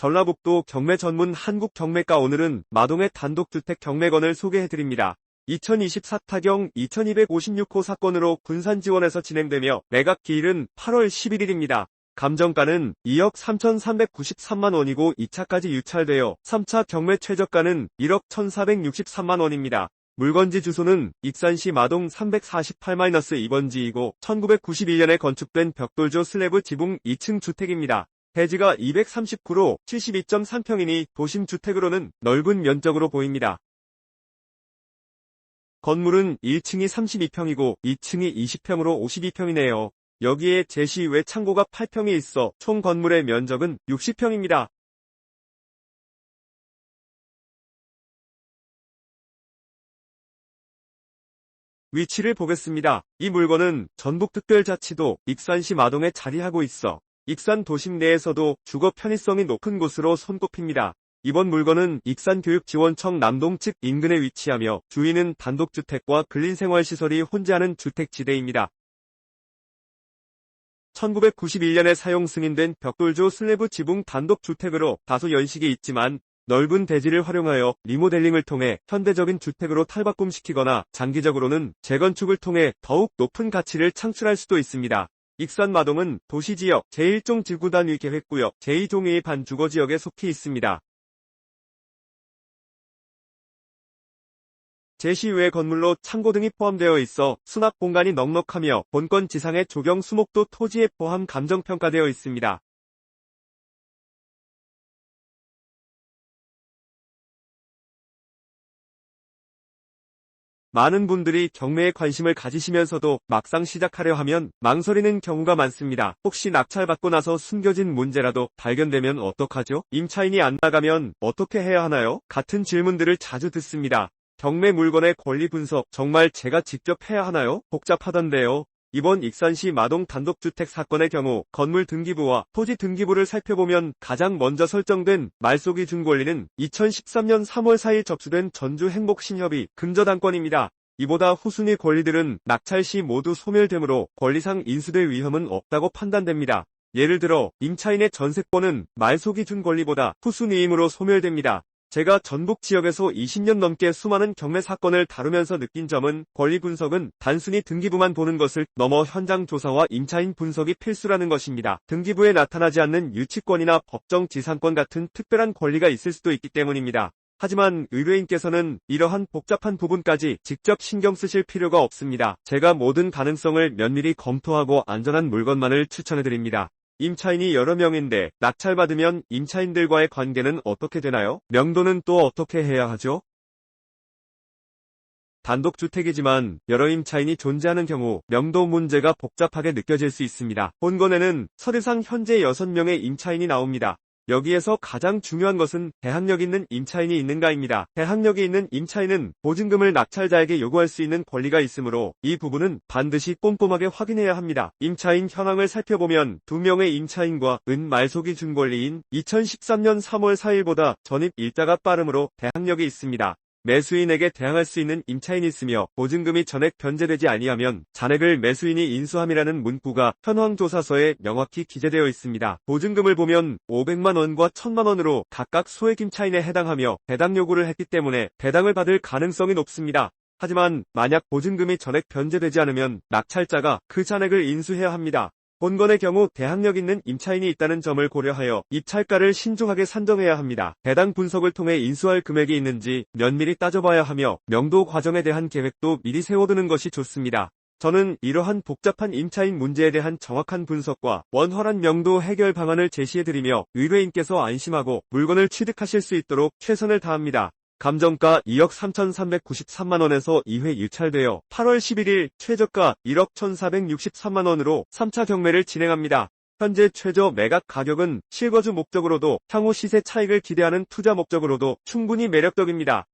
전라북도 경매 전문 한국경매가 오늘은 마동의 단독주택 경매건을 소개해드립니다. 2024타경 2256호 사건으로 군산지원에서 진행되며 매각 기일은 8월 11일입니다. 감정가는 2억 3,393만원이고 2차까지 유찰되어 3차 경매 최저가는 1억 1,463만원입니다. 물건지 주소는 익산시 마동 348-2번지이고 1991년에 건축된 벽돌조 슬래브 지붕 2층 주택입니다. 대지가 239로 72.3평이니 도심주택으로는 넓은 면적으로 보입니다. 건물은 1층이 32평이고 2층이 20평으로 52평이네요. 여기에 제시 외 창고가 8평이 있어 총 건물의 면적은 60평입니다. 위치를 보겠습니다. 이 물건은 전북특별자치도 익산시 마동에 자리하고 있어 익산 도심 내에서도 주거 편의성이 높은 곳으로 손꼽힙니다. 이번 물건은 익산교육지원청 남동 측 인근에 위치하며 주위는 단독주택과 근린생활시설이 혼재하는 주택지대입니다. 1991년에 사용 승인된 벽돌조 슬래브 지붕 단독주택으로 다소 연식이 있지만 넓은 대지를 활용하여 리모델링을 통해 현대적인 주택으로 탈바꿈시키거나 장기적으로는 재건축을 통해 더욱 높은 가치를 창출할 수도 있습니다. 익산 마동은 도시지역 제1종 지구단위 계획구역 제2종의 반주거지역에 속해 있습니다. 제시 외 건물로 창고 등이 포함되어 있어 수납 공간이 넉넉하며 본건 지상의 조경 수목도 토지에 포함 감정평가되어 있습니다. 많은 분들이 경매에 관심을 가지시면서도 막상 시작하려 하면 망설이는 경우가 많습니다. 혹시 낙찰받고 나서 숨겨진 문제라도 발견되면 어떡하죠? 임차인이 안 나가면 어떻게 해야 하나요? 같은 질문들을 자주 듣습니다. 경매 물건의 권리 분석 정말 제가 직접 해야 하나요? 복잡하던데요. 이번 익산시 마동 단독주택 사건의 경우 건물 등기부와 토지 등기부를 살펴보면 가장 먼저 설정된 말소기준 권리는 2013년 3월 4일 접수된 전주행복신협의 근저당권입니다. 이보다 후순위 권리들은 낙찰 시 모두 소멸되므로 권리상 인수될 위험은 없다고 판단됩니다. 예를 들어 임차인의 전세권은 말소기준 권리보다 후순위이므로 소멸됩니다. 제가 전북 지역에서 20년 넘게 수많은 경매 사건을 다루면서 느낀 점은 권리 분석은 단순히 등기부만 보는 것을 넘어 현장 조사와 임차인 분석이 필수라는 것입니다. 등기부에 나타나지 않는 유치권이나 법정 지상권 같은 특별한 권리가 있을 수도 있기 때문입니다. 하지만 의뢰인께서는 이러한 복잡한 부분까지 직접 신경 쓰실 필요가 없습니다. 제가 모든 가능성을 면밀히 검토하고 안전한 물건만을 추천해드립니다. 임차인이 여러 명인데 낙찰받으면 임차인들과의 관계는 어떻게 되나요? 명도는 또 어떻게 해야 하죠? 단독주택이지만 여러 임차인이 존재하는 경우 명도 문제가 복잡하게 느껴질 수 있습니다. 본건에는 서류상 현재 6명의 임차인이 나옵니다. 여기에서 가장 중요한 것은 대항력 있는 임차인이 있는가입니다. 대항력이 있는 임차인은 보증금을 낙찰자에게 요구할 수 있는 권리가 있으므로 이 부분은 반드시 꼼꼼하게 확인해야 합니다. 임차인 현황을 살펴보면 2명의 임차인과 말소기 준권리인 2013년 3월 4일보다 전입 일자가 빠르므로 대항력이 있습니다. 매수인에게 대항할 수 있는 임차인이 있으며 보증금이 전액 변제되지 아니하면 잔액을 매수인이 인수함이라는 문구가 현황조사서에 명확히 기재되어 있습니다. 보증금을 보면 500만원과 1000만원으로 각각 소액 임차인에 해당하며 배당 요구를 했기 때문에 배당을 받을 가능성이 높습니다. 하지만 만약 보증금이 전액 변제되지 않으면 낙찰자가 그 잔액을 인수해야 합니다. 본건의 경우 대항력 있는 임차인이 있다는 점을 고려하여 입찰가를 신중하게 산정해야 합니다. 배당 분석을 통해 인수할 금액이 있는지 면밀히 따져봐야 하며 명도 과정에 대한 계획도 미리 세워두는 것이 좋습니다. 저는 이러한 복잡한 임차인 문제에 대한 정확한 분석과 원활한 명도 해결 방안을 제시해드리며 의뢰인께서 안심하고 물건을 취득하실 수 있도록 최선을 다합니다. 감정가 2억 3,393만원에서 2회 유찰되어 8월 11일 최저가 1억 1,463만원으로 3차 경매를 진행합니다. 현재 최저 매각 가격은 실거주 목적으로도 향후 시세 차익을 기대하는 투자 목적으로도 충분히 매력적입니다.